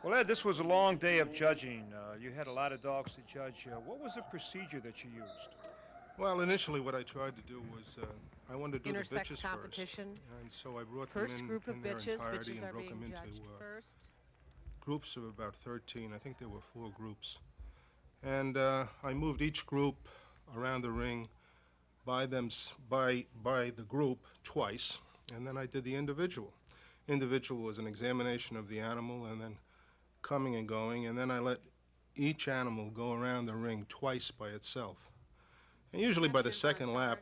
Well, Ed, this was a long day of judging. You had a lot of dogs to judge. What was the procedure that you used? Well, initially what I tried to do was I wanted to do the Intersex bitches first. competition. And so I brought them First group of in their bitches. entirety Bitches and are broke them being into judged first. groups of about 13. I think there were 4 groups. And I moved each group around the ring by the group twice, and then I did the individual. Individual was an examination of the animal and then coming and going, and then I let each animal go around the ring twice by itself. And usually by the second lap,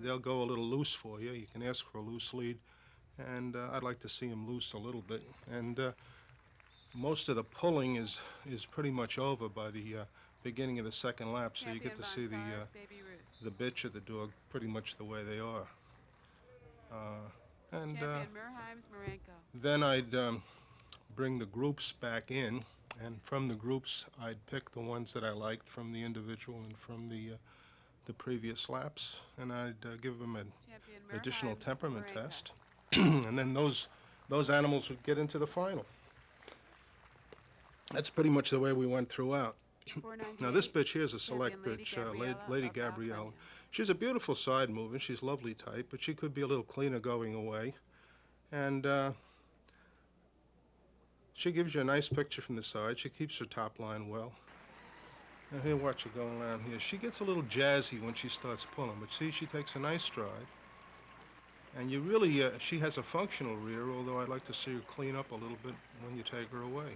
they'll go a little loose for you. You can ask for a loose lead, and I'd like to see them loose a little bit. And most of the pulling is pretty much over by the beginning of the second lap, so you get to see the bitch of the dog pretty much the way they are. And then I'd bring the groups back in, and from the groups I'd pick the ones that I liked from the individual and from the previous laps, and I'd give them an additional temperament test, and then those animals would get into the final. That's pretty much the way we went throughout. Now this bitch here is a select bitch, Lady Gabrielle. She's a beautiful side mover. She's lovely type, but she could be a little cleaner going away. And she gives you a nice picture from the side. She keeps her top line well. Now here, watch her going around here. She gets a little jazzy when she starts pulling, but see, she takes a nice stride. And you really, she has a functional rear, although I'd like to see her clean up a little bit when you take her away.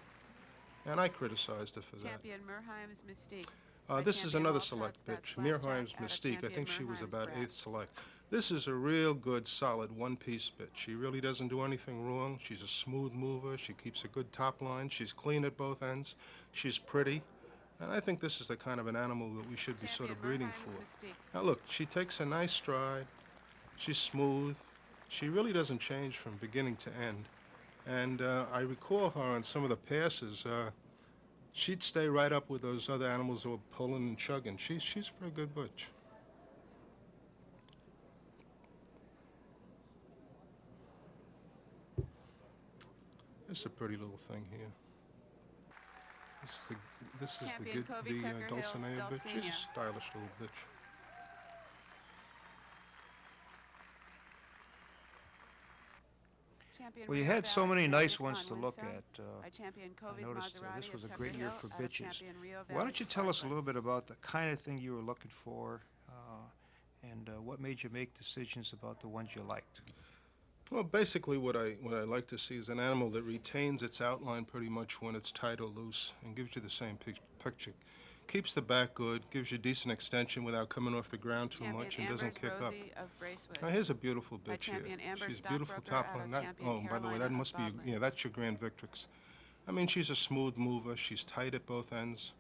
And I criticized her for that. Champion Merwestyn's Mystique. This is another select bitch, Merwestyn's Mystique. I think she was about 8th select. This is a real good, solid one-piece bitch. She really doesn't do anything wrong. She's a smooth mover. She keeps a good top line. She's clean at both ends. She's pretty. And I think this is the kind of an animal that we should be sort of breeding for. Now look, she takes a nice stride. She's smooth. She really doesn't change from beginning to end. And I recall her on some of the passes. She'd stay right up with those other animals that were pulling and chugging. She's a pretty good butch. This is a pretty little thing here. This is the Dulcinea bitch. She's a stylish little bitch. Well, you had so many nice ones to look at. I noticed this was a great year for bitches. Why don't you tell us a little bit about the kind of thing you were looking for and what made you make decisions about the ones you liked? Well, basically what I like to see is an animal that retains its outline pretty much when it's tight or loose and gives you the same picture. Keeps the back good, gives you decent extension without coming off the ground too much, and doesn't kick up. Now here's a beautiful bitch here. She's beautiful top line. Oh, by the way, that must be, yeah, that's your Grand Victrix. I mean, she's a smooth mover. She's tight at both ends.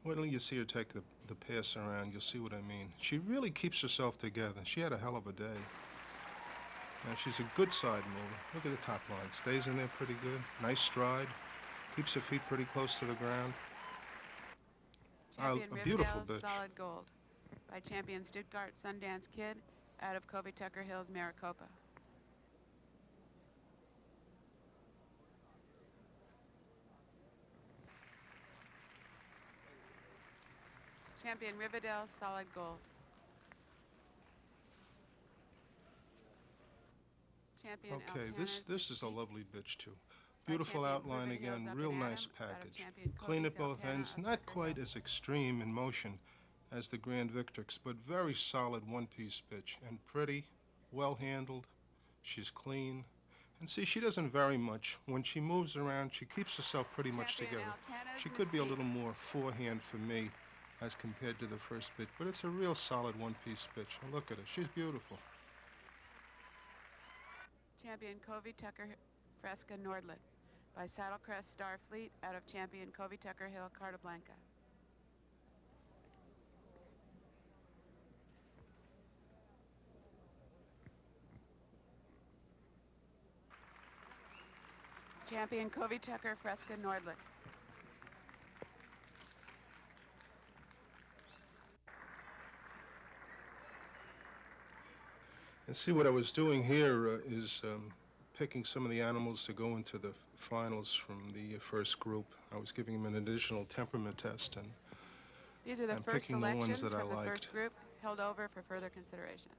Wait till you see her take the pass around. You'll see what I mean. She really keeps herself together. She had a hell of a day. Now, she's a good side mover. Look at the top line. Stays in there pretty good. Nice stride. Keeps her feet pretty close to the ground. A beautiful bitch. Solid Gold by Champion Stuttgart Sundance Kid out of Covey Tucker Hills, Maricopa. Champion Riverdale Solid Gold. Champion Okay, Altana's this is a lovely bitch too. Beautiful outline again, real nice package. Clean at both ends, not quite as extreme in motion as the Grand Victrix, but very solid one-piece bitch, and pretty, well handled. She's clean. And see, she doesn't vary much. When she moves around, she keeps herself pretty much together. She could be a little more forehand for me as compared to the first bitch, but it's a real solid one-piece bitch. And look at her, she's beautiful. Champion Covey Tucker Fresca Nordlet by Saddlecrest Starfleet out of Champion Covey Tucker Hill, Carta Blanca. Champion Covey Tucker Fresca Nordlet. And see, what I was doing here is picking some of the animals to go into the finals from the first group. I was giving them an additional temperament test, and these are the I'm first picking the ones selections that I from the liked. first group, held over for further consideration.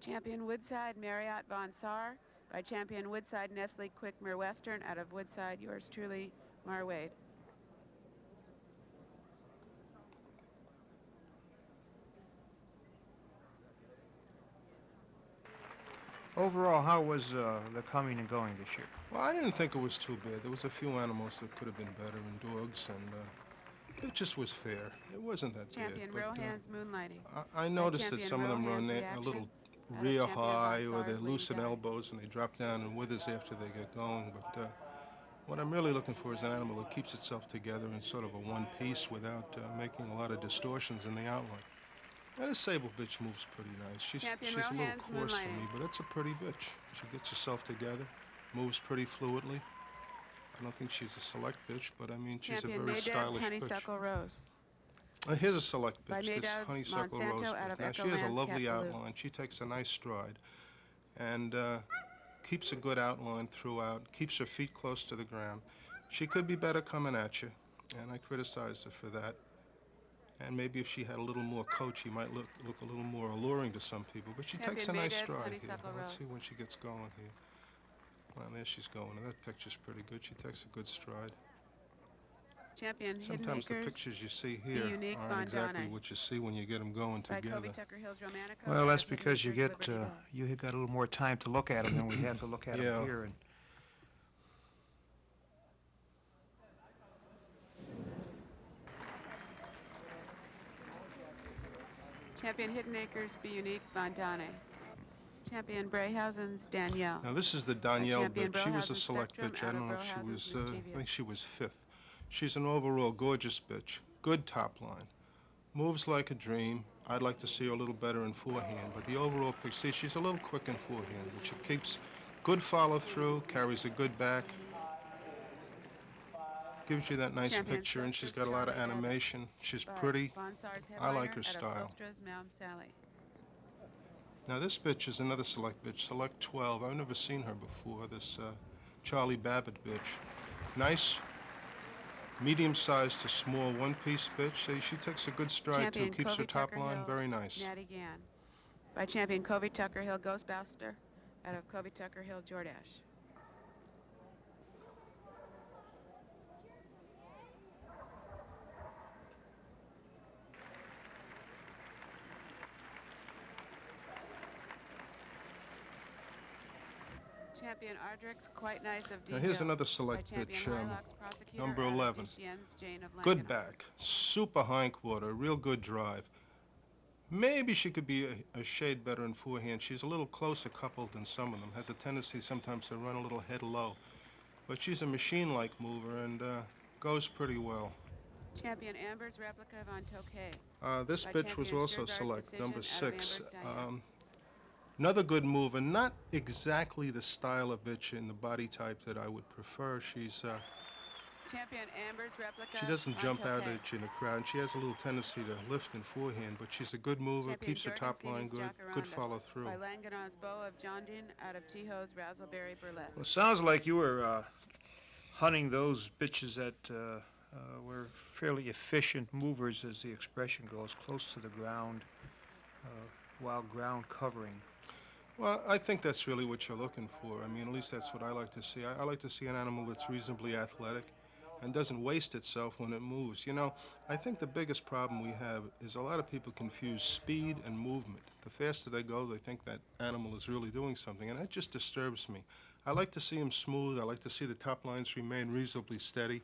Champion Woodside Marriott Von Saar by champion Woodside Nestle Quick Merwestyn out of Woodside, yours truly, Marwade. Overall, how was the coming and going this year? Well, I didn't think it was too bad. There was a few animals that could have been better, and dogs, and it just was fair. It wasn't that Champion bad. Rohan's Moonlighting. I noticed that champion some of them run Rohan's a little reaction rear out of champion high, Von or they Saar's loosen Lady Di. elbows and they drop down and withers after they get going. But what I'm really looking for is an animal that keeps itself together in sort of a one piece without making a lot of distortions in the outline. Now, this sable bitch moves pretty nice. She's a little Rohan's coarse for me, Moonlighting. but it's a pretty bitch. She gets herself together, moves pretty fluidly. I don't think she's a select bitch, but I mean, she's Champion a very Nadev's stylish bitch. Honeysuckle Rose. Here's a select By bitch, this Nadev's honeysuckle Monsanto rose out bitch. of Now, she has a Echoland's lovely Cat Blue. outline. She takes a nice stride and keeps a good outline throughout, keeps her feet close to the ground. She could be better coming at you, and I criticized her for that. And maybe if she had a little more coat, she might look a little more alluring to some people. But she takes a Champion nice Nadev's stride here. Honeysuckle Now, let's see Rose. when she gets going here. Well, there she's going. Now, that picture's pretty good. She takes a good stride. Champion Hidden Sometimes the Acres pictures you see here unique aren't exactly Bandana. what you see when you get them going by together. Kobe Tucker Hills Romantico. Well, out that's of Hidden because you Acres, get Liberty Hill. you got a little more time to look at them than we have to look at them Yeah. here. And Champion Hidden Acres Be Unique Bandane. Champion Brayhausen's Danielle. Now, this is the Danielle champion bitch. She was a Brohausen select Spectrum bitch. I out of don't know if she Brohausen's was, I Mischievous. think she was fifth. She's an overall gorgeous bitch. Good top line. Moves like a dream. I'd like to see her a little better in forehand, but the overall picture, see, she's a little quick in forehand, but she keeps good follow through, carries a good back, gives you that nice Champion picture, and she's Solstice got a lot of Charlie Rabbit animation. She's by pretty. Bonsar's I like Headliner her out style. of Solstra's Ma'am Sally. Now, this bitch is another select bitch, select 12. I've never seen her before, this Charlie Babbitt bitch. Nice, medium-sized to small one-piece bitch. See, she takes a good stride, too. Champion Keeps her Covey top Tucker line Hill, very nice. Natty Gann. By champion Covey Tucker Hill Ghostbuster out of Covey Tucker Hill Jordache. Champion Ardric's Quite Nice of D. Now, here's Hill another by select champion bitch, Hylox Prosecutor number out of 11. Duchenne's Jane of Good Langenau. back, super hindquarter, real good drive. Maybe she could be a shade better in forehand. She's a little closer coupled than some of them. Has a tendency sometimes to run a little head low. But she's a machine-like mover and goes pretty well. Champion Amber's Replica Von Tokay. This By bitch was champion also Scherzar's select, decision number out of 6. Amber's Diane. Another good mover, not exactly the style of bitch in the body type that I would prefer. She's Champion Amber's Replica she doesn't Von jump out Tokay. at you in a crowd. And she has a little tendency to lift in forehand, but she's a good mover, Champion keeps her top line Jorgensen's good, Jacaranda good follow through. By Langenau's Bow of John Dean out of Tiho's Razzleberry Burlesque. well, it sounds like you were hunting those bitches that were fairly efficient movers, as the expression goes, close to the ground, while ground covering. Well, I think that's really what you're looking for. I mean, at least that's what I like to see. I like to see an animal that's reasonably athletic and doesn't waste itself when it moves. You know, I think the biggest problem we have is a lot of people confuse speed and movement. The faster they go, they think that animal is really doing something, and that just disturbs me. I like to see them smooth. I like to see the top lines remain reasonably steady,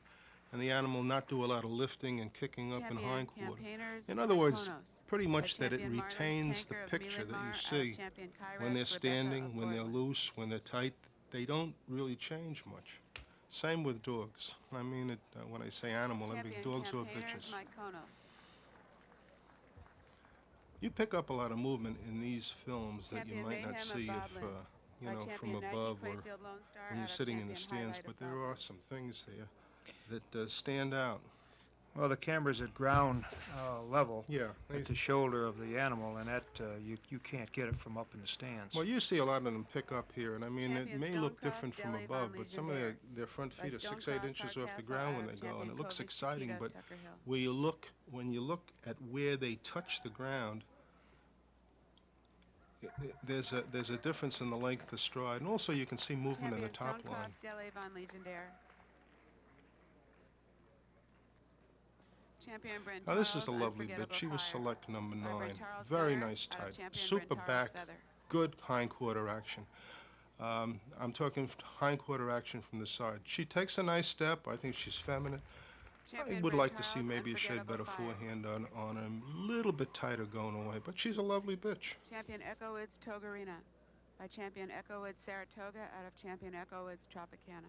and the animal not do a lot of lifting and kicking up in Champion hindquarter. Campaigners In other by words, Konos. pretty By much that it champion Marlin's retains the Tanker of picture that Milamar you out of see. champion When Kyrat they're Rebecca standing, of when they're Portland. loose, when they're tight, they don't really change much. Same with dogs. I mean, when I say animal, I mean Champion dogs or Campaigners bitches. by Konos. You pick up a lot of movement in these films that you Champion might not Mayhem of see if, Boblin. you By know, from champion above or Nike-Clayfield Lone Star when you're out of sitting in the champion stands. Highlight But of there Boblin. are some things there that stand out. Well, the camera's at ground level Yeah. at the shoulder of the animal, and that you can't get it from up in the stands. Well, you see a lot of them pick up here, and I mean, it Champion may look Stonecroft, different from Deli above, Von but some of Legendary. their front By feet are 6, 8 Stonecroft, inches off the Sargasso, ground when out they of go, and Champion it looks Covey exciting, Chiquita, but Tucker Hill. when you look at where they touch the ground, there's a difference in the length of the stride, and also you can see movement in the Champion top line. Stonecroft, Deli Von Legendary. Champion Brent Now this is a Charles, lovely bit. Unforgettable She was Fire. select number By 9. Brent Charles Very Feather, nice out of type. Champion Super Brent Charles back, Feather. good hindquarter action. I'm talking hindquarter action from the side. She takes a nice step. I think she's feminine. Champion I would Brent like to see Charles, maybe a shade Unforgettable better Fire. forehand on her. A little bit tighter going away, but she's a lovely bitch. Champion Echo Woods Togarina. By Champion Echo Woods Saratoga, out of Champion Echo Woods Tropicana.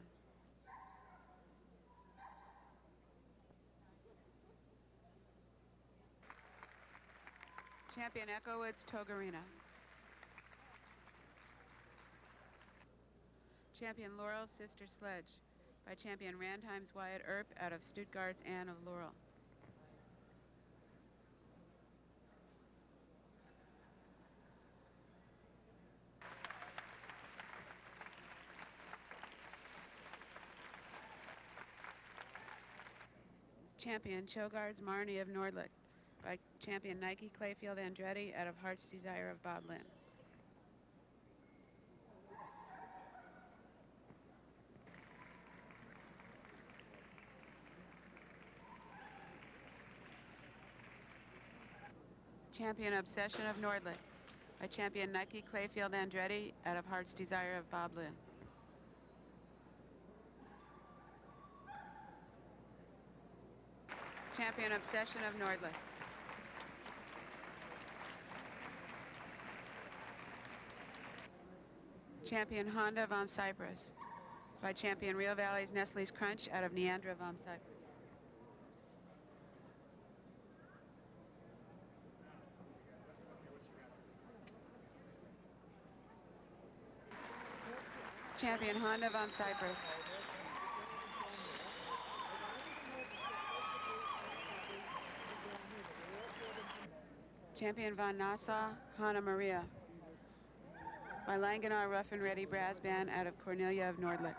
Champion Echo Woods Togarina. Champion Laurel's Sister Sledge. By Champion Randheim's Wyatt Earp, out of Stuttgart's Anne of Laurel. Champion Chogard's Marnie of Nordlicht. By Champion Nike-Clayfield Andretti, out of Heart's Desire of Bob Lynn. Champion Obsession of Nordlicht. By Champion Nike-Clayfield Andretti, out of Heart's Desire of Bob Lynn. Champion Obsession of Nordlicht. Champion Honda vom Cyprus. By Champion Rio Valley's Nestle's Crunch, out of Neandra vom Cyprus. Champion Honda vom Cyprus. Champion von Nassau, Hanna Maria. By Langenar Rough and Ready Brass Band, out of Cornelia of Nordlicht.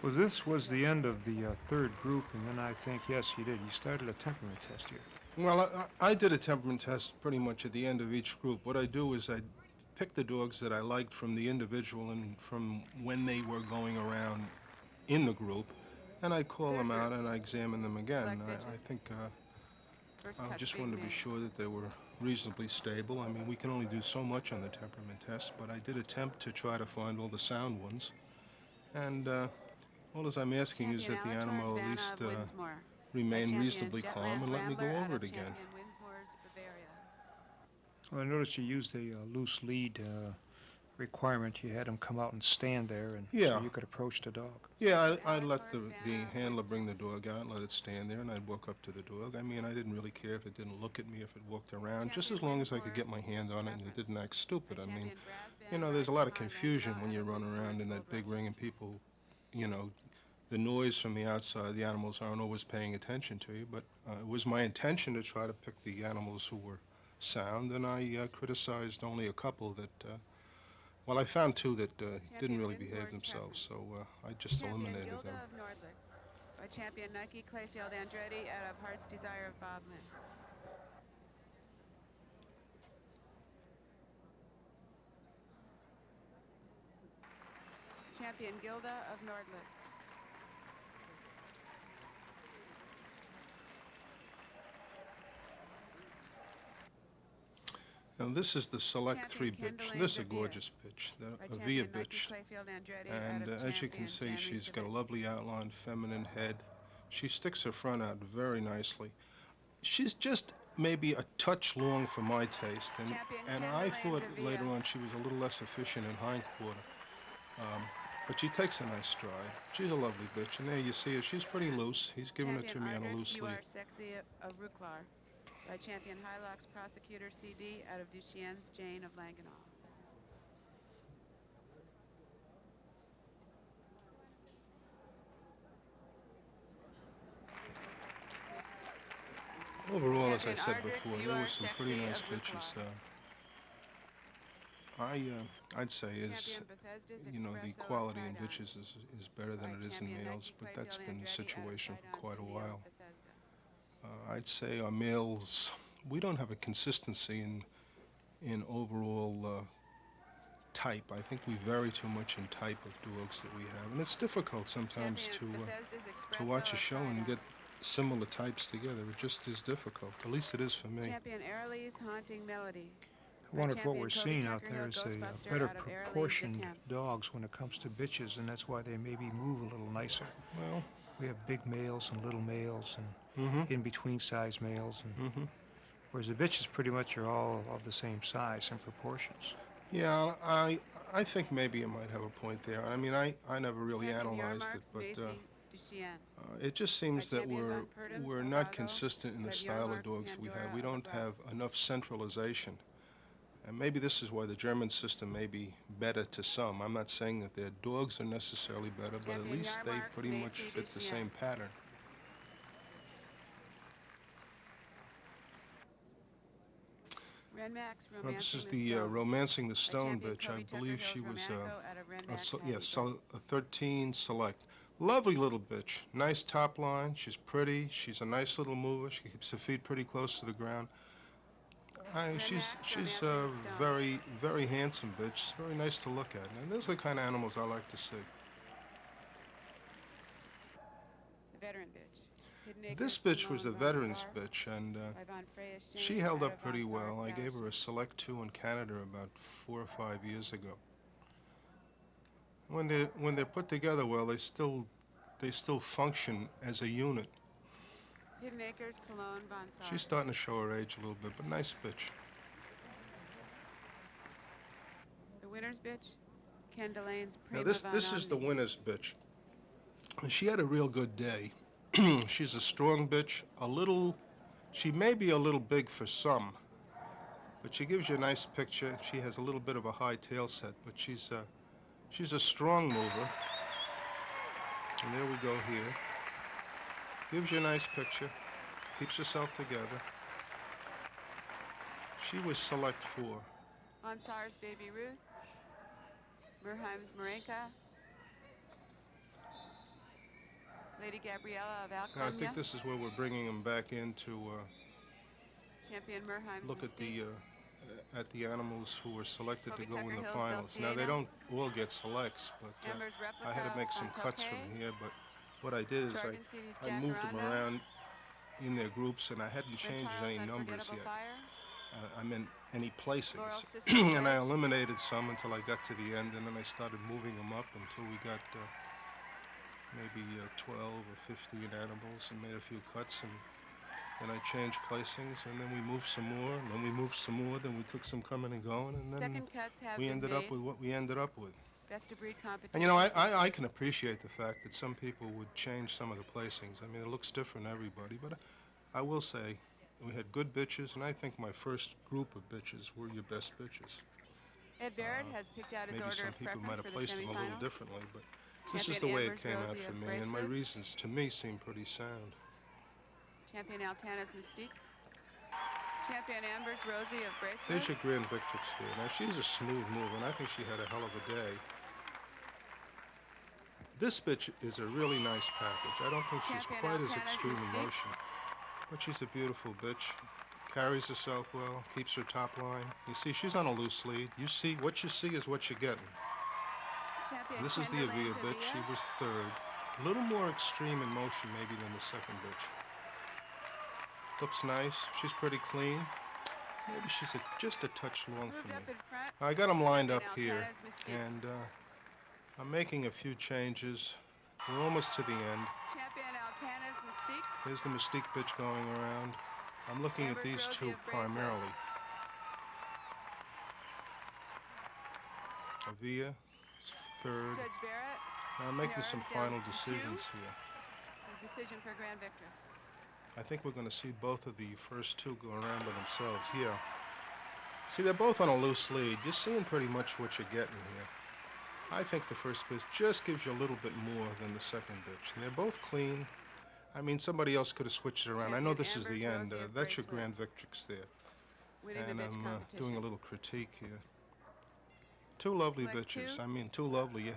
Well, this was the end of the third group, and then I think, yes, you did. You started a temperament test here. Well, I did a temperament test pretty much at the end of each group. What I do is I pick the dogs that I liked from the individual and from when they were going around in the group, and I call them out and I examine them again. I think I just wanted to be sure that they were reasonably stable. I mean, we can only do so much on the temperament test, but I did attempt to try to find all the sound ones. And all as I'm asking is that the animal at least remain reasonably calm and let me go over it again. Well, I noticed you used a loose lead requirement. You had him come out and stand there, and so you could approach the dog. Yeah, I'd let the handler bring the dog out and let it stand there, and I'd walk up to the dog. I mean, I didn't really care if it didn't look at me, if it walked around, just as long as I could get my hand on it and it didn't act stupid. I mean, you know, there's a lot of confusion when you run around in that big ring and people, you know, the noise from the outside, the animals aren't always paying attention to you, but it was my intention to try to pick the animals who were sound, and I criticized only a couple that, well, I found 2 that didn't really behave themselves, so I just eliminated them. By Champion Nike-Clayfield Andretti, out of Heart's Desire of Bob Lynn. Champion Gilda of Nordlicht. Now this is the select 3 bitch. This is a gorgeous bitch, the Avia bitch. And as you can see, she's got a lovely outline, feminine head. She sticks her front out very nicely. She's just maybe a touch long for my taste, and I thought later on she was a little less efficient in hindquarter. But she takes a nice stride. She's a lovely bitch. And there you see her. She's pretty loose. He's giving it to me on a loose You lead. Are Sexy of Rikor by champion Hilux Prosecutor CD out of Duchien's Jane of Langenau. Overall, as I said Ardric, before, there were some pretty nice bitches. I'd say the quality in bitches is better than it is in males, but that's been the situation for quite a while. I'd say our males, we don't have a consistency in overall type. I think we vary too much in type of dogs that we have, and it's difficult sometimes to watch a show and get similar types together. It just is difficult. At least it is for me. Champion Airley's Haunting Melody. I wonder if what we're seeing out there is a better proportioned dogs when it comes to bitches, and that's why they maybe move a little nicer. Well, we have big males and little males and in-between size males, and whereas the bitches pretty much are all of the same size and proportions. Yeah, I think maybe you might have a point there. I mean, I never really analyzed it, but it just seems that we're not consistent in the style of dogs we have. We don't have enough centralization. And maybe this is why the German system may be better to some. I'm not saying that their dogs are necessarily better, but at least they pretty much fit the same pattern. Now, this is the Romancing the Stone bitch. I believe she was a 13 select. Lovely little bitch. Nice top line. She's pretty. She's a nice little mover. She keeps her feet pretty close to the ground. She's a very, very handsome bitch. It's very nice to look at. And those are the kind of animals I like to see. The veteran bitch. This bitch was a veteran's bitch, and she held up pretty well. I gave her a Select 2 in Canada about 4 or 5 years ago. When they're put together well, they still function as a unit. Hidden Acres, Cologne, Bonsai. She's starting to show her age a little bit, but nice bitch. The winner's bitch, Ken-Delaine's Now this is the winner's bitch. She had a real good day. She's a strong bitch. She may be a little big for some, but she gives you a nice picture. She has a little bit of a high tail set, but she's a strong mover. And there we go here. Gives you a nice picture, keeps herself together. She was Select 4. Onsar's Baby Ruth, Merheim's Marenka, Lady Gabriella of Al-Clemya. I think this is where we're bringing them back in to champion Merheim's look Mystique. at the animals who were selected to go in the Hills, finals. Now, they don't all get selects, but I had to make some cuts from here, but what I did is I moved them around in their groups, and I hadn't changed any numbers yet. I meant any placings. And I eliminated some until I got to the end, and then I started moving them up until we got maybe 12 or 15 animals and made a few cuts, and then I changed placings, and then we moved some more, and then we moved some more, then we took some coming and going, and then we ended up with what we ended up with. Best of breed competition. And you know, I can appreciate the fact that some people would change some of the placings. I mean, it looks different to everybody, but I will say we had good bitches, and I think my first group of bitches were your best bitches. Ed Barritt has picked out his maybe order some of people might preference have for the placed them a little semifinals. differently, but this is the way it came out for me, and my reasons to me seem pretty sound. Champion Altana's Mystique. Champion Amber's Rosie of Bracewood. There's your Grand Victrix there. Now, she's a smooth mover, and I think she had a hell of a day. This bitch is a really nice package. I don't think she's quite as extreme in motion, but she's a beautiful bitch. Carries herself well, keeps her top line. You see, she's on a loose lead. You see, what you see is what you're getting. This is the Avia bitch. She was third. A little more extreme in motion maybe than the second bitch. Looks nice. She's pretty clean. Maybe she's just a touch long for me. I got them lined up here, and I'm making a few changes. We're almost to the end. Champion Altana's Mystique. Here's the Mystique bitch going around. I'm looking at these two primarily. Avia, third. Judge Barritt. I'm making some narrowed it final down to decisions 2. here. A decision for Grand Victrix. I think we're going to see both of the first two go around by themselves. Yeah. See, they're both on a loose lead. You're seeing pretty much what you're getting here. I think the first bitch just gives you a little bit more than the second bitch. They're both clean. I mean, somebody else could have switched it around. I know this is the end. That's your Grand Victrix there. And I'm doing a little critique here. Two lovely bitches. I mean, two lovely.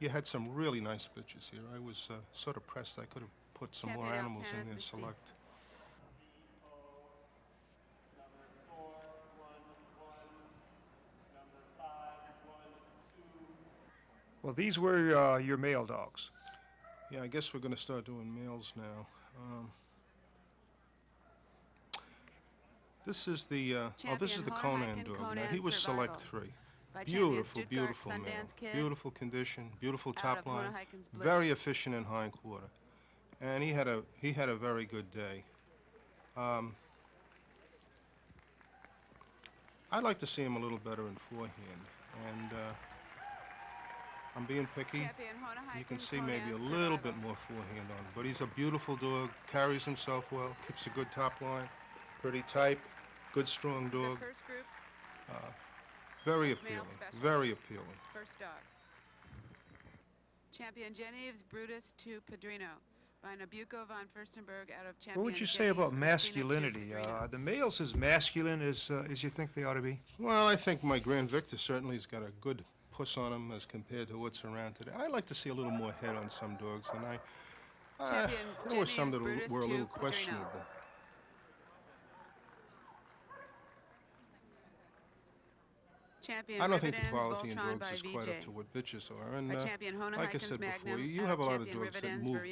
You had some really nice bitches here. I was sort of pressed. I could have put some more animals in there to select. Well, these were your male dogs. Yeah, I guess we're going to start doing males now. This is the Conan dog. Now, he was select 3. Beautiful, beautiful male. Beautiful condition, beautiful top line. Very efficient in hindquarter. And he had a very good day. I'd like to see him a little better in forehand. And I'm being picky. You can see maybe a little bit more forehand on him. But he's a beautiful dog, carries himself well, keeps a good top line, pretty tight, good strong dog. Very appealing, very appealing. First dog. Champion Genevieve Brutus to Padrino by Nabucco von Furstenberg out of Champion. What would you say about masculinity? Are the males as masculine as you think they ought to be? Well, I think my Grand Victor certainly has got a good puss on him as compared to what's around today. I like to see a little more head on some dogs, and there were some that were a little questionable. I don't think the quality in dogs is quite up to what bitches are. And like I said before, you have a lot of dogs that move,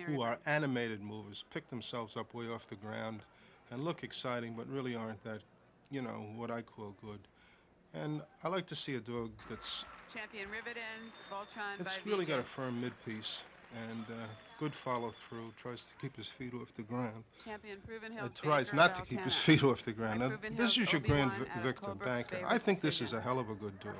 who are animated movers, pick themselves up way off the ground and look exciting, but really aren't that, you know, what I call good. And I like to see a dog that's really got a firm mid-piece and good follow-through, tries to keep his feet off the ground. Tries not to keep his feet off the ground. Now, this is your Grand Victor Banker. I think this is a hell of a good dog.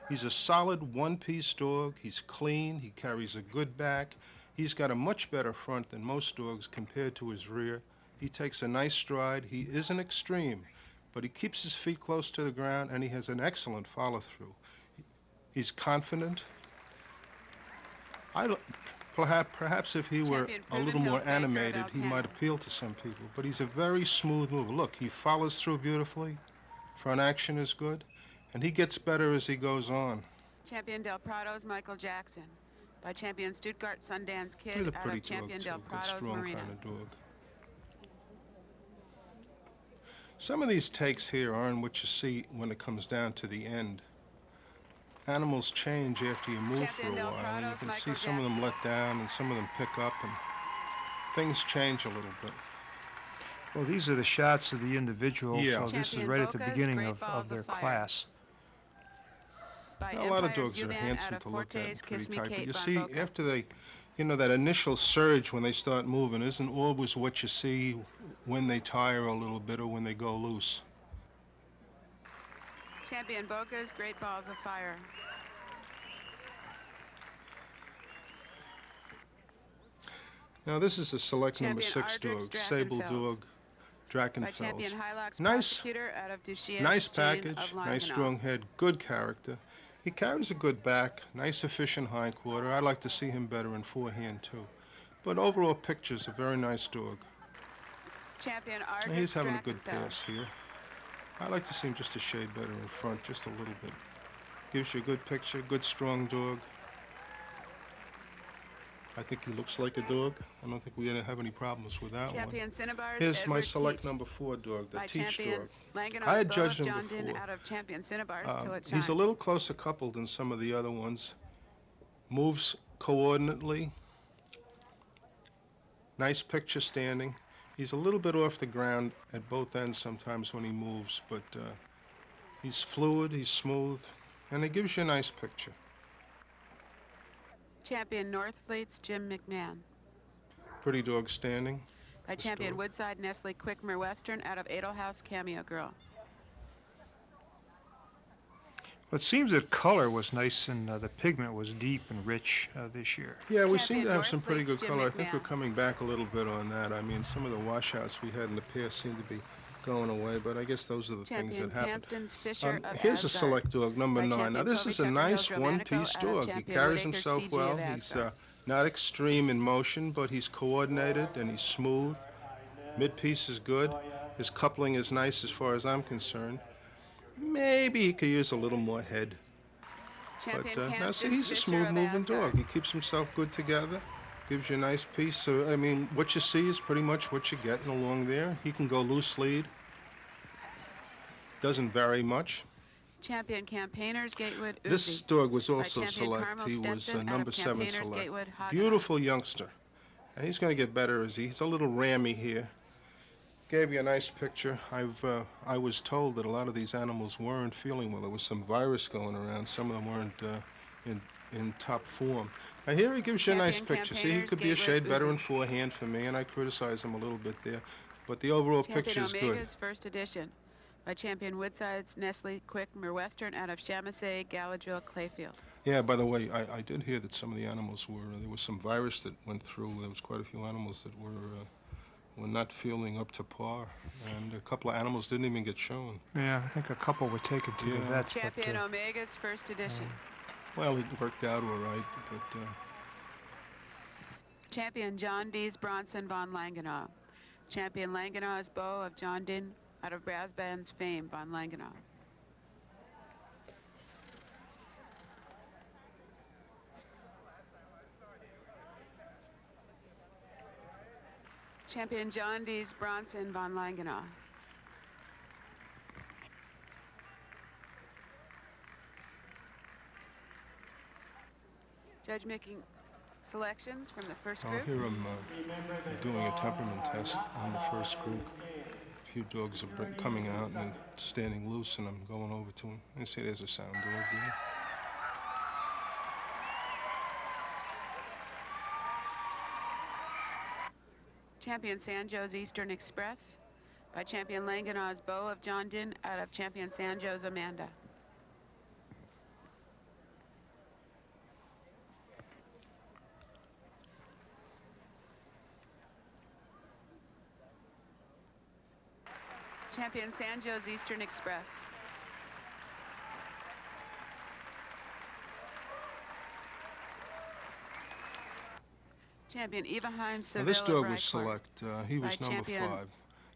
He's a solid one-piece dog. He's clean. He carries a good back. He's got a much better front than most dogs compared to his rear. He takes a nice stride. He isn't extreme, but he keeps his feet close to the ground, and he has an excellent follow-through. He's confident. Perhaps if he were a little more animated, he might appeal to some people. But he's a very smooth mover. Look, he follows through beautifully. Front action is good. And he gets better as he goes on. Champion Del Prado's Michael Jackson by Champion Stuttgart Sundance Kid He's a out pretty of Champion dog, Del too. Good, Prado's strong Marina. kind of dog. Some of these takes here aren't what you see when it comes down to the end. Animals change after you move for a while, and you can see some of them let down and some of them pick up, and things change a little bit. Well, these are the shots of the individuals, Yeah. so this is right at the beginning of their class. A lot of dogs are handsome to look at and pretty tight, but you see, after they, you know, that initial surge when they start moving isn't always what you see when they tire a little bit or when they go loose. Champion Boca's Great Balls of Fire. Now this is a select number 6 dog, Sable dog, Drachenfels. Nice package, nice strong head, good character. He carries a good back, nice efficient hindquarter. I'd like to see him better in forehand too. But overall picture's a very nice dog. Champion Ardric. And he's having a good pass here. I like to see him just a shade better in front, just a little bit. Gives you a good picture, good strong dog. I think he looks like a dog. I don't think we have any problems with that Champion one. Cinnabar's Here's my Edward select Teach number 4 dog, the by Teach Champion dog. Langenau's I had Boa judged him John Din before. out of Champion Cinnabar's till it He's shines. a little closer coupled than some of the other ones. Moves coordinately. Nice picture standing. He's a little bit off the ground at both ends sometimes when he moves, but he's fluid, he's smooth, and it gives you a nice picture. Champion Northfleet's Jim McMahon. Pretty dog standing. By Champion Woodside Nestle Quick Merwestyn out of Edelhaus Cameo Girl. Well, it seems that color was nice and the pigment was deep and rich this year. Yeah, we Champion seem to have some North pretty leads good Jim color. I think McMahon. we're coming back a little bit on that. I mean, some of the washouts we had in the past seem to be going away, but I guess those are the things Champion that happen. Kansten's Fisher of Here's a Asgard. select dog, number By 9. Now, champion this Kobe is a Tucker nice Hills one-piece Romanico out of dog. He champion carries Whitaker himself CG well. of He's Asgard. not extreme in motion, but he's coordinated and he's smooth. Mid-piece is good. His coupling is nice as far as I'm concerned. Maybe he could use a little more head. Champion But now, see, Kansten's he's a Fisher smooth-moving of dog. Asgard. He keeps himself good together, gives you a nice piece. So, I mean, what you see is pretty much what you're getting along there. He can go loose lead. Doesn't vary much. Champion Campaigners Gatewood Uzi. This dog was By also champion select. Carmel He was Stetson out number of 7 Campaigners select. Gatewood Hagenau. Beautiful youngster. And he's going to get better as he's a little rammy here. Gave you a nice picture. I was told that a lot of these animals weren't feeling well. There was some virus going around. Some of them weren't in top form. Now here he gives you a nice Champion picture. See, he Campaigners could be a Gatewood shade better Uzi. in forehand for me, and I criticize him a little bit there. But the overall Champion picture is good. Omega's first edition. By champion Woodside's Nestle Quick Merwestyn out of Chamisay, Gatewood-Clayfield. Yeah, by the way, I did hear that some of the animals there was some virus that went through. There was quite a few animals that were not feeling up to par, and a couple of animals didn't even get shown. Yeah, I think a couple were taken to the Yeah. vets. Champion but, Omega's first edition. Well, it worked out all right, but Champion John D's Bronson von Langenau. Champion Langenau's Bow of John Din out of brass band's fame, von Langenau. Champion John D's Bronson von Langenau. Judge making selections from the first I'll group. hear him doing a temperament test on the first group. A few dogs are coming out and they're standing loose, and I'm going over to him. I see there's a sound dog there. Champion Sanjo's Eastern Express by champion Langenau's Bow of John Din out of champion Sanjo's Amanda. Champion Sanjo's Eastern Express. Champion Eva-Heim Now, Seville this of dog was Rikor. select. He was By number champion 5.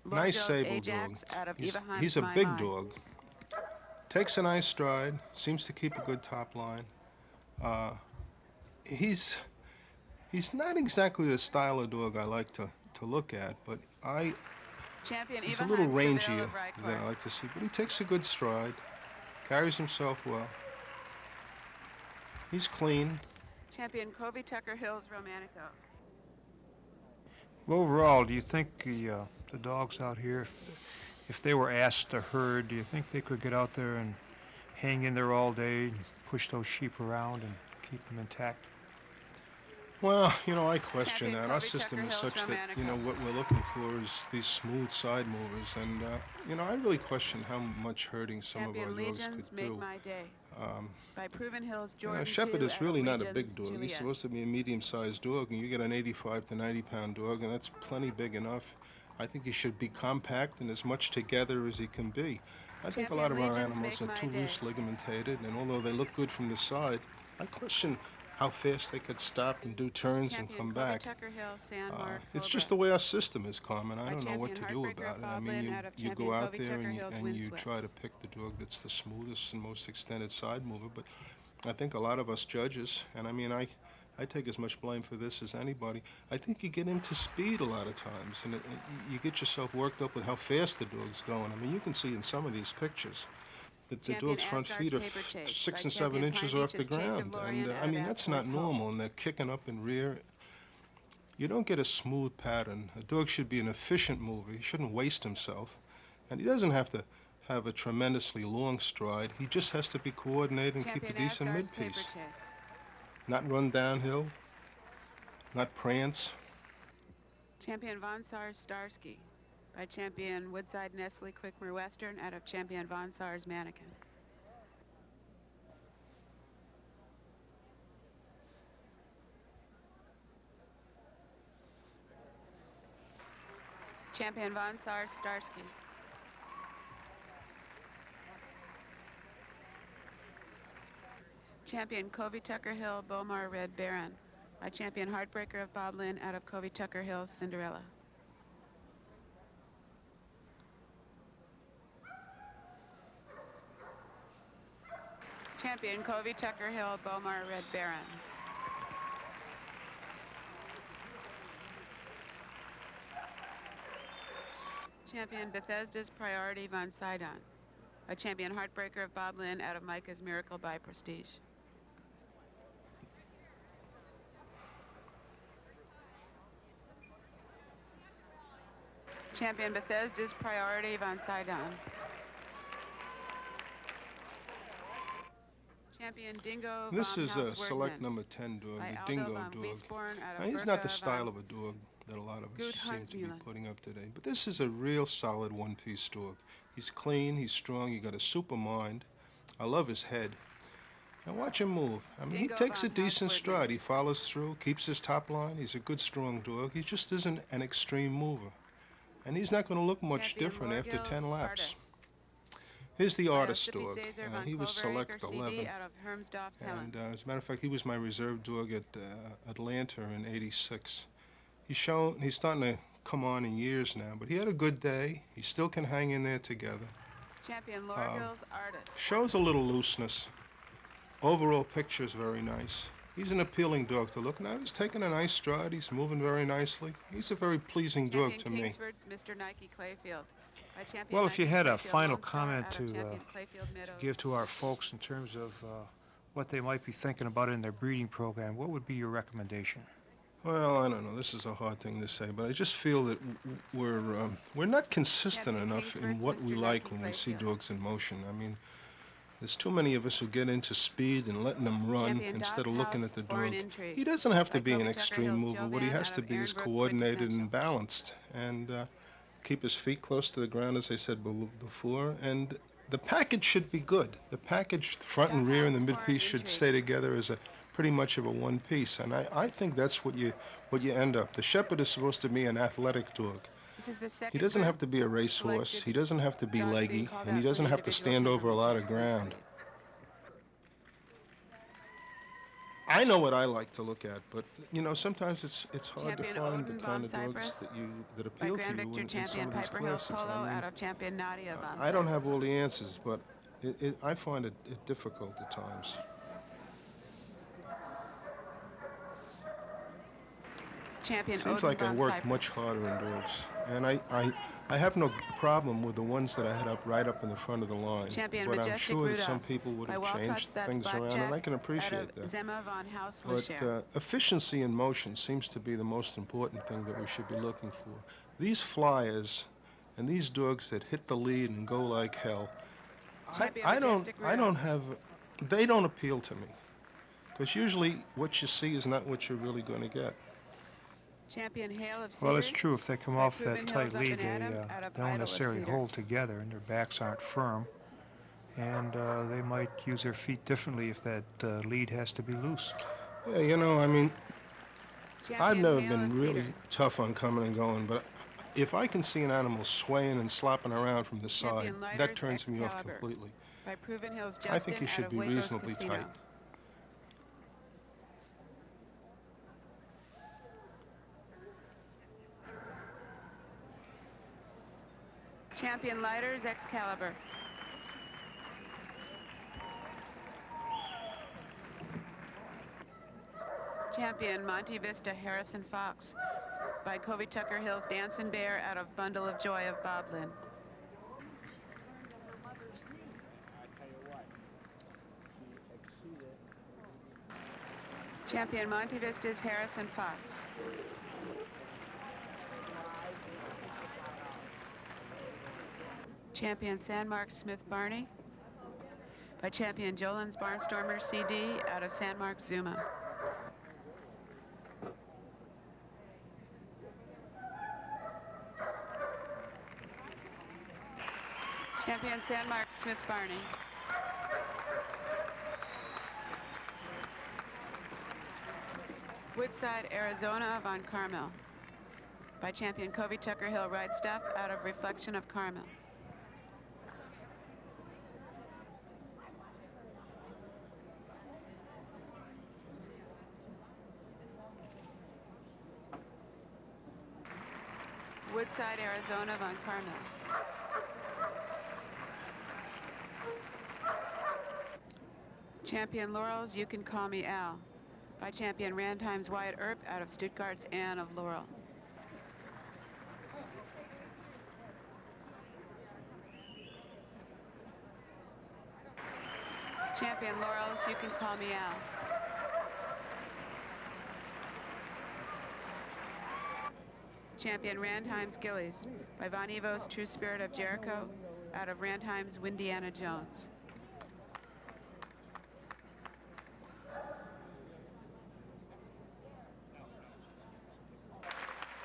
Lord Nice Joe's sable dog. Ajax out of Eva-Heim's He's a My big Mind. dog. Takes a nice stride. Seems to keep a good top line. He's not exactly the style of dog I like to look at, but Champion he's a Eva-Heim little Seville rangier of Rikor. than I like to see. But he takes a good stride. Carries himself well. He's clean. Champion Kobe Tucker Hills Romanico. Well, overall, do you think the dogs out here, if they were asked to herd, do you think they could get out there and hang in there all day and push those sheep around and keep them intact? Well, I question Champion that. Our Kobe system Tucker is Hills such that, Romanico. what we're looking for is these smooth side movers. And, I really question how much herding some Champion of our dogs Legions could Make do. My Day. By Proven Hills Jordan Shepherd 2 is out really of not a big Legions dog. He's Juliet. supposed to be a medium-sized dog, and you get an 85 to 90-pound dog, and that's plenty big enough. I think he should be compact and as much together as he can be. I think a lot of Champion our Legions animals Make are My too Day. loose ligamentated, and although they look good from the side, I question how fast they could stop and do turns and Champion come Kobe back. Tucker Hills Sandmark It's Cobra. just the way our system is, Carmen. I By don't know what to champion do Heartbreaker about it. I Bob mean, Lynn out of you champion go out Kobe there Tucker and Hills you Windswept. try to pick the dog that's the smoothest and most extended side mover. But I think a lot of us judges, and I mean, I take as much blame for this as anybody. I think you get into speed a lot of times, and you get yourself worked up with how fast the dog's going. I mean, you can see in some of these pictures that the Champion dog's front Asgard's feet are Paper Chase 6 by and 7 champion inches Pine off the Beach's Chase of ground. Lorient And out I of mean, that's not Asgard's Hull. normal, and they're kicking up in rear. You don't get a smooth pattern. A dog should be an efficient mover. He shouldn't waste himself. And he doesn't have to have a tremendously long stride. He just has to be coordinated and keep Champion a decent Asgard's Paper mid-piece. Chase. Not run downhill, not prance. Champion Von Sars Starsky by champion Woodside Nestle Quick Merwestyn out of champion Von Sars Mannequin. Champion Von Starsky. Champion Covey Tucker Hill, Bomar Red Baron. By champion Heartbreaker of Bob Lynn out of Covey Tucker Hill, Cinderella. Champion Covey Tucker Hill, Bomar Red Baron. Champion Bethesda's Priority Von Sidon. A champion Heartbreaker of Bob Lynn out of Micah's Miracle by Prestige. Champion Bethesda's Priority Von Sidon. Champion Dingo. This is a Haus select Wurdemann. number 10 dog, By the Aldo Dingo von dog. Wiesborn out of Now, he's not the Bertha style von of a dog that a lot of us Gut seem to be Huntsmühlen. putting up today, but this is a real solid one-piece dog. He's clean, he's strong, he got a super mind. I love his head. And watch him move. I mean, he Dingo takes a von Haus decent Wurdemann. stride. He follows through, keeps his top line. He's a good, strong dog. He just isn't an extreme mover. And he's not going to look much Champion different after Laugil's 10 laps. Artus. Here's the By Artus Sippy dog. Caesar von He was Clover select Acre CD 11. out of Hermsdorf's Helen. And as a matter of fact, he was my reserve dog at Atlanta in '86. He's starting to come on in years now, but he had a good day. He still can hang in there together. Champion Laugil's Artus. Shows a little looseness. Overall picture's very nice. He's an appealing dog to look. Now he's taking a nice stride. He's moving very nicely. He's a very pleasing dog to Champion me. Kingsford's Mr. Nike-Clayfield. By champion Well, if you had a Nike-Clayfield final Lone Star comment out of to champion Clayfield Meadows. give to our folks in terms of what they might be thinking about in their breeding program, what would be your recommendation? Well, I don't know. This is a hard thing to say, but I just feel that we're not consistent Champion enough in Kingsford's what we Mr. like when we see Nike-Clayfield. dogs in motion. I mean, there's too many of us who get into speed and letting them run Champion instead of looking Doghouse, at the Foreign dog. Intrigue. He doesn't have to By be an Covey Tucker extreme Hill's mover. Joe What he Van has out to of be is Ehrenbrook coordinated and Quintessential. balanced, and keep his feet close to the ground, as I said before. And the package should be good. The package, front and rear, and the Doghouse, mid-piece Foreign should stay together as a pretty much of a one piece. And I think that's what you end up. The Shepherd is supposed to be an athletic dog. This is the second He doesn't group have to be a racehorse. selected He doesn't have to be dogs being leggy, called and he out for doesn't the have to individual stand over a lot of temperament ground. test. I know what I like to look at, but you know, sometimes it's hard to Champion find Odin the von kind of dogs Cyprus. that By appeal to Grand you Victor in some champion of these Piper Hills classes. Polo I mean, out of champion Nadia von I don't have Cyprus. all the answers, but I find it difficult at times. Champion Seems Odin like I von work Cyprus. much harder in dogs, and I have no problem with the ones that I had right up in the front of the line. Champion but I'm Majestic sure that Rudolph. some people would By have Waltz, changed that's things around, Blackjack and I can out appreciate of that. Zemma von Haus But Lecher. efficiency in motion seems to be the most important thing that we should be looking for. These flyers and these dogs that hit the lead and go like hell, Champion I Majestic don't have, they don't appeal to me. Because usually what you see is not what you're really going to get. Champion Hale of Cedar. Well, it's true. If they come By off Proven that Hills tight up lead, in they Adam out of don't Idol of necessarily Cedar. hold together, and their backs aren't firm. And they might use their feet differently if that lead has to be loose. Yeah, you know, I mean, Champion I've never Hale been of really Cedar. tough on coming and going, but if I can see an animal swaying and slopping around from the side, Champion Lighters that turns me off Excalibur. completely. By Proven Hills Justin I think you out should of be Waitrose reasonably Casino. tight. Champion Lighters Excalibur. Champion Monte Vista Harrison Fox. By Covey Tucker Hills Dancing Bear out of Bundle of Joy of Boblin. Champion Monte Vista's Harrison Fox. Champion San Mark's Smith Barney. By champion Jolin's Barnstormer CD out of San Mark's Zuma. Champion San Mark's Smith Barney. Woodside, Arizona von Carmel. by champion Covey Tucker Hill Right Stuff out of Reflection of Carmel. Woodside, Arizona, von Carmel. Champion Laurel's You Can Call Me Al by champion Randheim's Wyatt Earp out of Stuttgart's Anne of Laurel. Champion Laurel's You Can Call Me Al. Champion Randheim's Gillies by Von Evo's True Spirit of Jericho out of Randheim's Windiana Jones.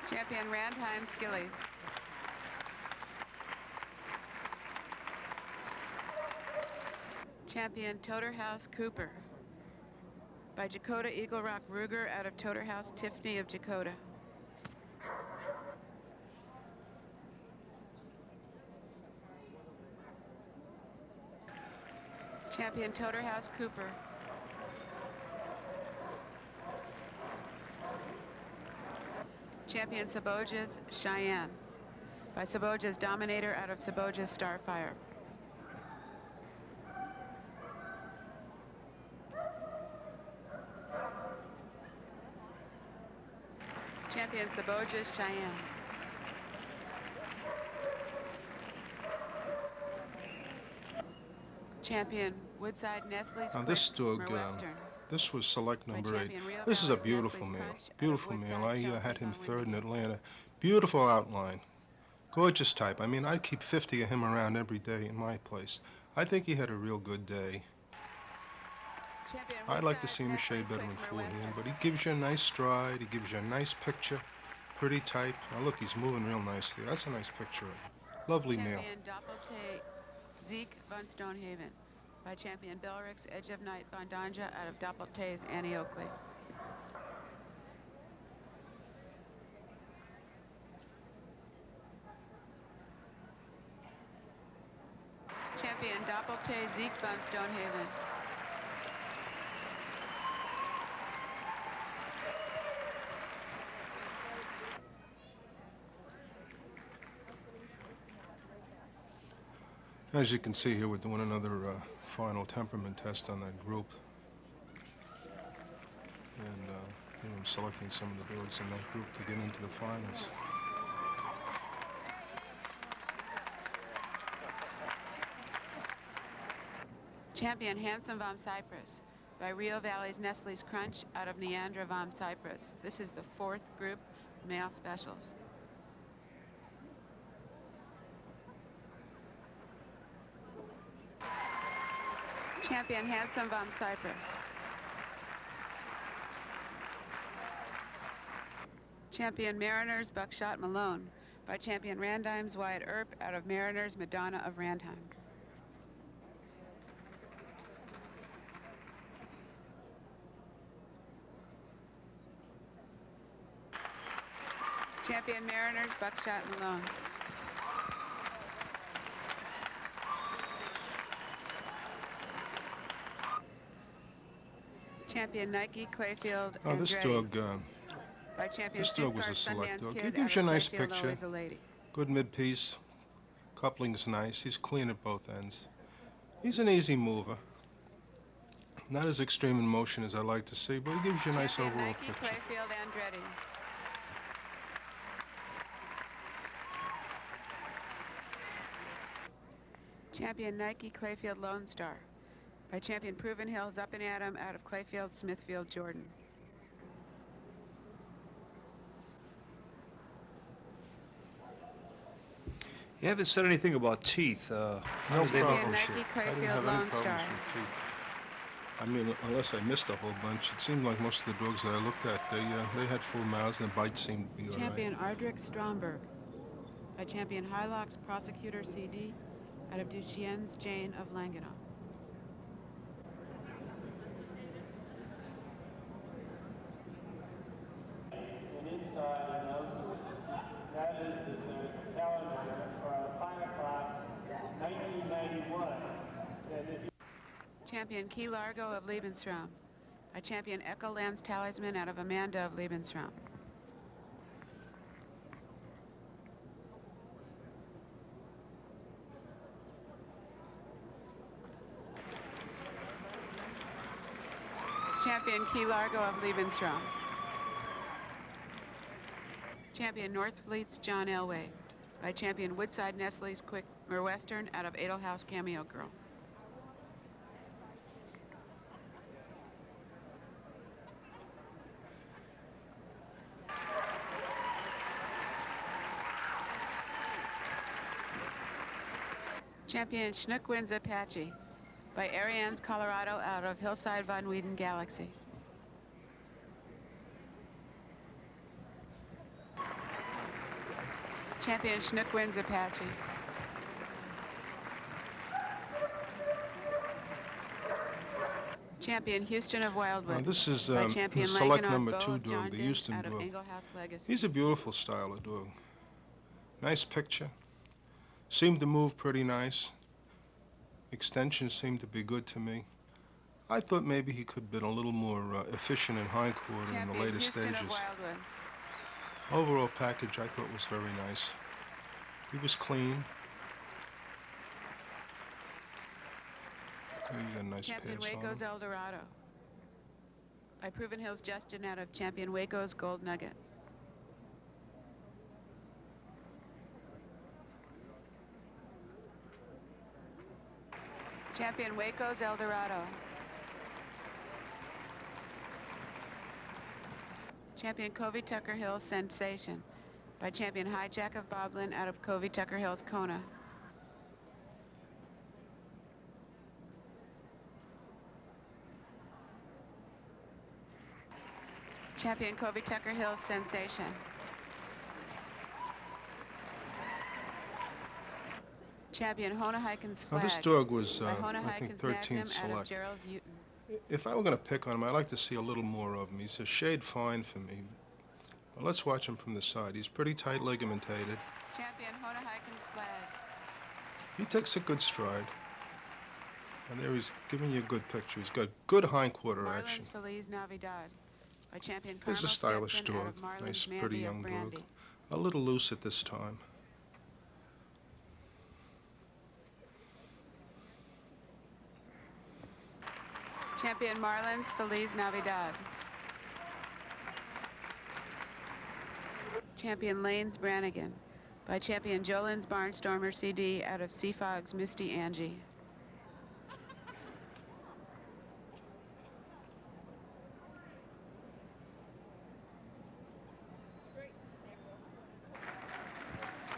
Champion Randheim's Gillies. Champion Toter House Cooper by Jakota Eagle Rock Ruger out of Toter House Tiffany of Jakota. Champion Toter House Cooper. Champion Saboja's Cheyenne by Saboja's Dominator out of Saboja's Starfire. Champion Saboja's Cheyenne. Champion Woodside Nestle's Now this dog, Merwestyn. this was select number 8. This is a beautiful meal. Beautiful meal. I had him third in Atlanta. Beautiful outline. Gorgeous type. I mean, I'd keep 50 of him around every day in my place. I think he had a real good day. I'd like to see him a shade better in forehand, but he gives you a nice stride. He gives you a nice picture. Pretty type. Now look, he's moving real nicely. That's a nice picture of him. Lovely meal. Champion Doppeltay Zeke von Stonehaven by champion Belrix Edge of Night von Danja out of Doppeltay's Annie Oakley. Champion Doppeltay Zeke von Stonehaven. As you can see here, we're doing another final temperament test on that group. And I'm selecting some of the dogs in that group to get into the finals. Champion Handsome vom Cyprus by Rio Valley's Nestle's Crunch out of Neandra vom Cyprus. This is the 4th group male specials. Champion Handsome vom Cyprus. Champion Mariners Buckshot Malone by champion Randheim's Wyatt Earp out of Mariners Madonna of Randheim. Champion Mariners Buckshot Malone. Champion Nike-Clayfield Oh, this dog, by champion this dog was a Stuttgart select Sundance dog. Kid He gives out you a of nice Clayfield, picture. Always a Lady. Good mid-piece. Coupling's nice. He's clean at both ends. He's an easy mover. Not as extreme in motion as I like to see, but he gives you a nice Champion overall picture. Nike-Clayfield Andretti. Champion Nike-Clayfield Lone Star by champion Proven Hills Up and Adam out of Clayfield, Smithfield, Jordan. You haven't said anything about teeth. No they look problem. this year? I Nike-Clayfield didn't have Lone any Star. problems with teeth. I mean, unless I missed a whole bunch, it seemed like most of the dogs that I looked at, they had full mouths and the bites seemed to be all right. Champion Ardric Stromberg by champion Hilux Prosecutor CD out of Duchienne's Jane of Langenau. And inside announcer champion Key Largo of Lebensraum. By champion Echo Lance Talisman out of Amanda of Lebensraum. Champion Key Largo of Lebensraum. Champion Northfleet's John Elway. By champion Woodside Nestle's Quick Merwestyn out of Edelhaus Cameo Girl. Champion Schnook-Wins Apache. By Ariane's Colorado out of Hillside Von Whedon Galaxy. Champion Schnook-Wins Apache. Champion Houston of Wildwood. This is by champion select Langan number Osbo 2 of John dog, the Dix Houston out of dog. Englehouse Legacy. He's a beautiful style of dog. Nice picture. Seemed to move pretty nice. Extensions seemed to be good to me. I thought maybe he could have been a little more efficient in hindquarter in the later Houston stages. of Wildwood. Overall package I thought was very nice. He was clean. And he got a nice Champion pads on Waco's him. El Dorado. By Proven Hills Justin out of champion Waco's Gold Nugget. Champion Waco's El Dorado. Champion Covey Tucker Hills Sensation. By champion Hijack of Boblin out of Covey Tucker Hills Kona. Champion Covey Tucker Hills Sensation. Champion Hoheneichen's Now Flag. this dog was, by I think, Hoheneichen's 13th Magnum out of select. Gerald's Uton. If I were going to pick on him, I'd like to see a little more of him. He's a shade fine for me. Well, let's watch him from the side. He's pretty tight ligamentated. Champion Hoheneichen's Flag. He takes a good stride. And there he's giving you a good picture. He's got good hindquarter action. Marlins Feliz Navidad. By champion He's Carmel a stylish Stetson out dog. of Marlins Nice, Mandy pretty of young Brandy. dog. A little loose at this time. Champion Marlins Feliz Navidad. Champion Lanes Brannigan. By champion Jolin's Barnstormer CD out of Seafog's Misty Angie.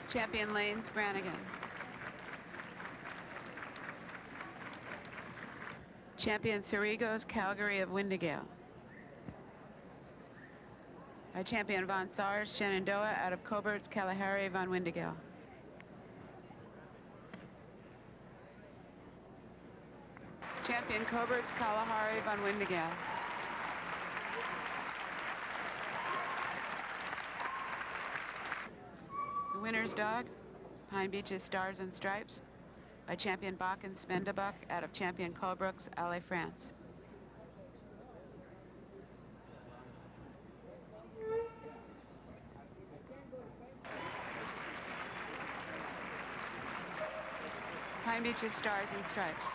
Champion Lanes Brannigan. Champion Cerrigo's Calgary of Windigale. By champion Von Saar's Shenandoah out of Cobert's Kalahari Von Windigale. Champion Cobert's Kalahari Von Windigale. The winner's dog, Pine Beach's Stars and Stripes. By champion Bach and Spendebuck out of champion Colebrook's Alley, France. Pine Beach's Stars and Stripes.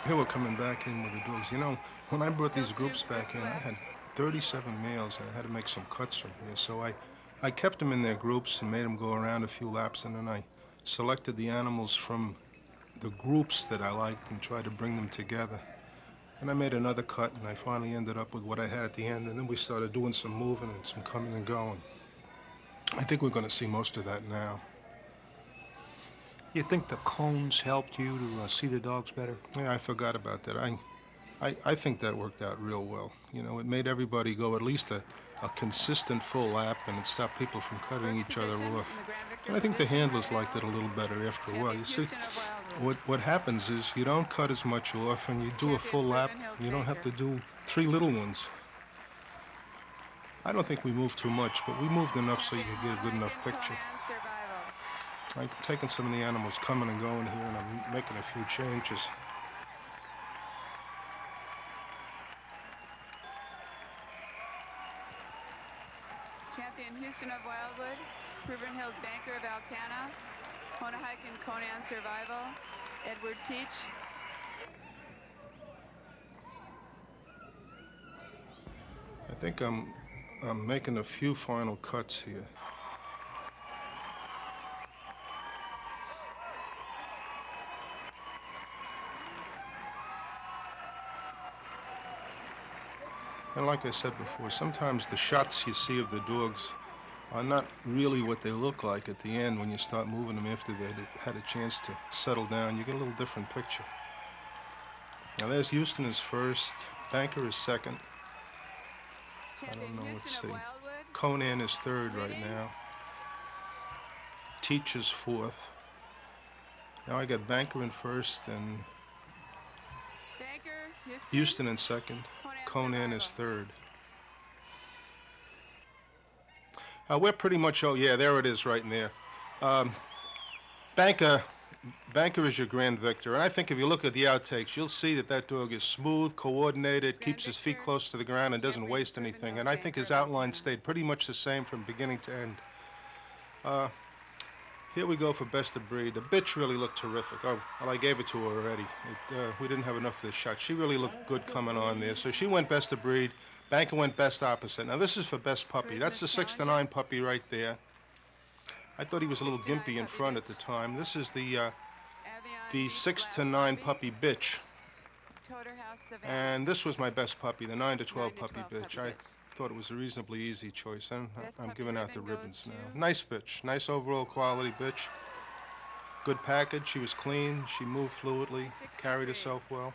Here we're coming back in with the dogs. You know, when I brought these groups back in, I had 37 males, and I had to make some cuts from here. So I kept them in their groups and made them go around a few laps, and then I selected the animals from the groups that I liked and tried to bring them together. And I made another cut, and I finally ended up with what I had at the end, and then we started doing some moving and some coming and going. I think we're going to see most of that now. You think the cones helped you to see the dogs better? Yeah, I forgot about that. I think that worked out real well. You know, it made everybody go at least a consistent full lap, and it stopped people from cutting each other off. And I think the handlers liked it a little better after a while. You see, what happens is you don't cut as much off, and you do a full lap. You don't have to do 3 little ones. I don't think we moved too much, but we moved enough so you could get a good enough picture. Conan survived I'm taking some of the animals coming and going here, and I'm making a few changes. Champion Houston of Wildwood, Proven Hills Banker of Altana, Hoheneichen Conan Survival, Edward Teach. I think I'm making a few final cuts here. And like I said before, sometimes the shots you see of the dogs are not really what they look like at the end when you start moving them after they had a chance to settle down. You get a little different picture. Now there's Houston is first, Banker is second. I don't know, let's see. Conan is third right now. Teach is fourth. Now I got Banker in first and Houston in second. Conan is third. We're pretty much, oh yeah, there it is right in there. Banker is your grand victor. And I think if you look at the outtakes, you'll see that that dog is smooth, coordinated, keeps his feet close to the ground and doesn't waste anything. And I think his outline stayed pretty much the same from beginning to end. Here we go for best of breed. The bitch really looked terrific. Oh, well, I gave it to her already. We didn't have enough of this shot. She really looked good coming on there. So she went best of breed. Banker went best opposite. Now this is for best puppy. That's the 6 to 9 puppy right there. I thought he was a little gimpy in front at the time. This is the 6 to 9 puppy bitch. And this was my best puppy, the 9 to 12 puppy bitch. I thought it was a reasonably easy choice, and I'm giving out the ribbons now. Nice bitch, nice overall quality bitch. Good package, she was clean, she moved fluidly, carried herself well.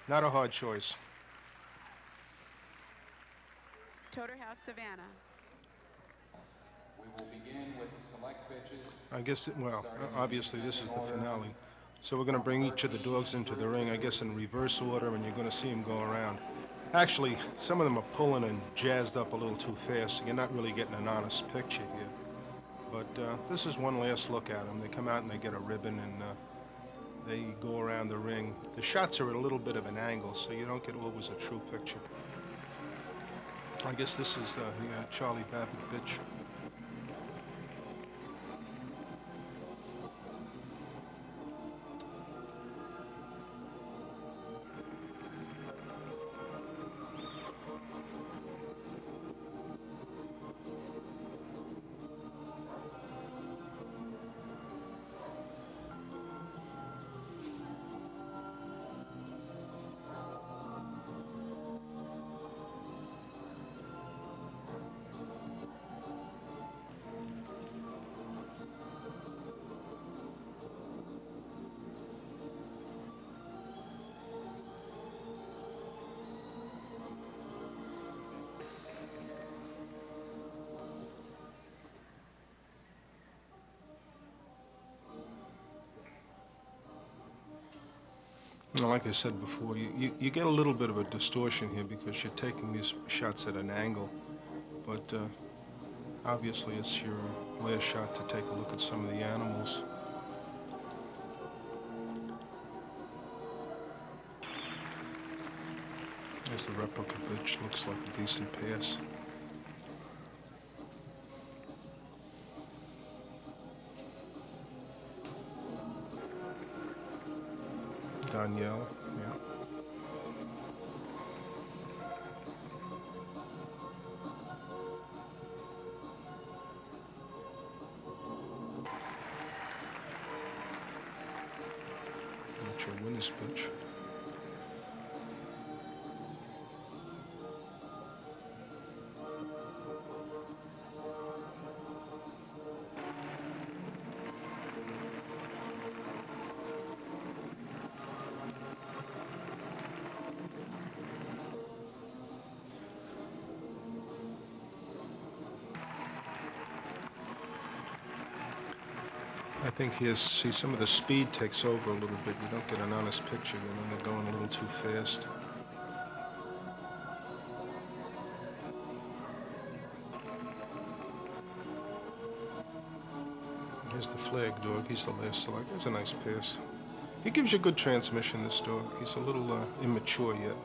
Not a hard choice. Toter House Savannah. We will begin with the select bitches. I guess, well, obviously this is the finale. So we're going to bring each of the dogs into the ring, I guess in reverse order, and you're going to see them go around. Actually, some of them are pulling and jazzed up a little too fast, so you're not really getting an honest picture here. But this is one last look at them. They come out and they get a ribbon, and they go around the ring. The shots are at a little bit of an angle, so you don't get always a true picture. I guess this is Charlie Babbitt bitch. Like I said before, you get a little bit of a distortion here because you're taking these shots at an angle, but obviously it's your last shot to take a look at some of the animals. There's the replica bitch, looks like a decent pass. Danielle, yeah. That's your winner's bitch. I think here, see, some of the speed takes over a little bit. You don't get an honest picture, you know, they're going a little too fast. Here's the flag dog. He's the last select. There's a nice pass. He gives you good transmission, this dog. He's a little immature yet.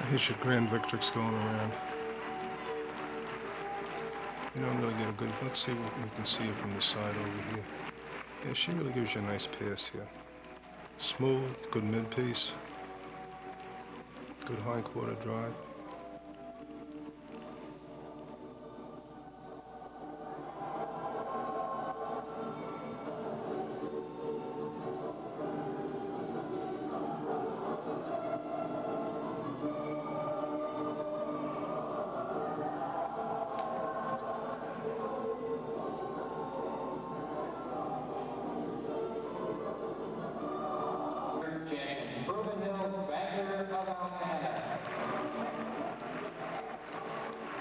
Here's your Grand Victrix going around. You know, I'm going to get a good, let's see what we can see from the side over here. Yeah, she really gives you a nice pass here. Smooth, good mid-piece, good hindquarter drive.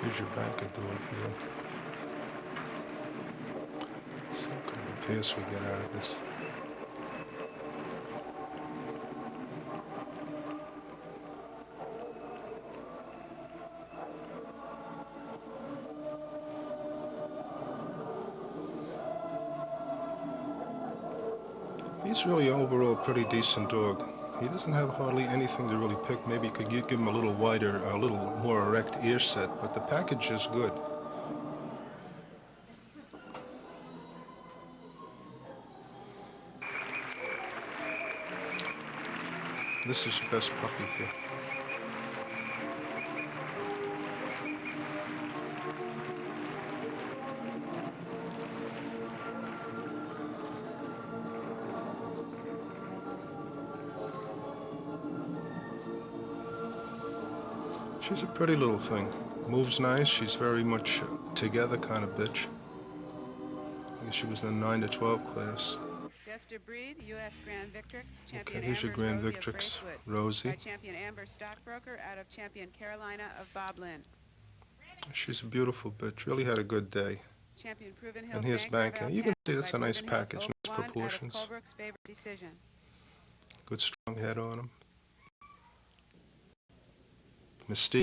Here's your banker dog here. Let's see what kind of pass we get out of this. He's really overall a pretty decent dog. He doesn't have hardly anything to really pick. Maybe could you give him a little wider, a little more erect ear set, but the package is good. This is your best puppy here. She's a pretty little thing. Moves nice. She's very much together kind of bitch. I guess she was in the 9 to 12 class. Best of breed, U.S. Grand Victrix, champion Okay, here's your Amber's Grand Rosie of Victrix, Bracewood. Rosie. By champion Amber Stockbroker out of champion Carolina of Bob Lynn. She's a beautiful bitch. Really had a good day. Champion Proven Hills And here's Bank Bank. You can see that's a nice Proven Hills package, nice 01 proportions. Out of Colebrook's favorite decision. Good strong head on him. Mystique.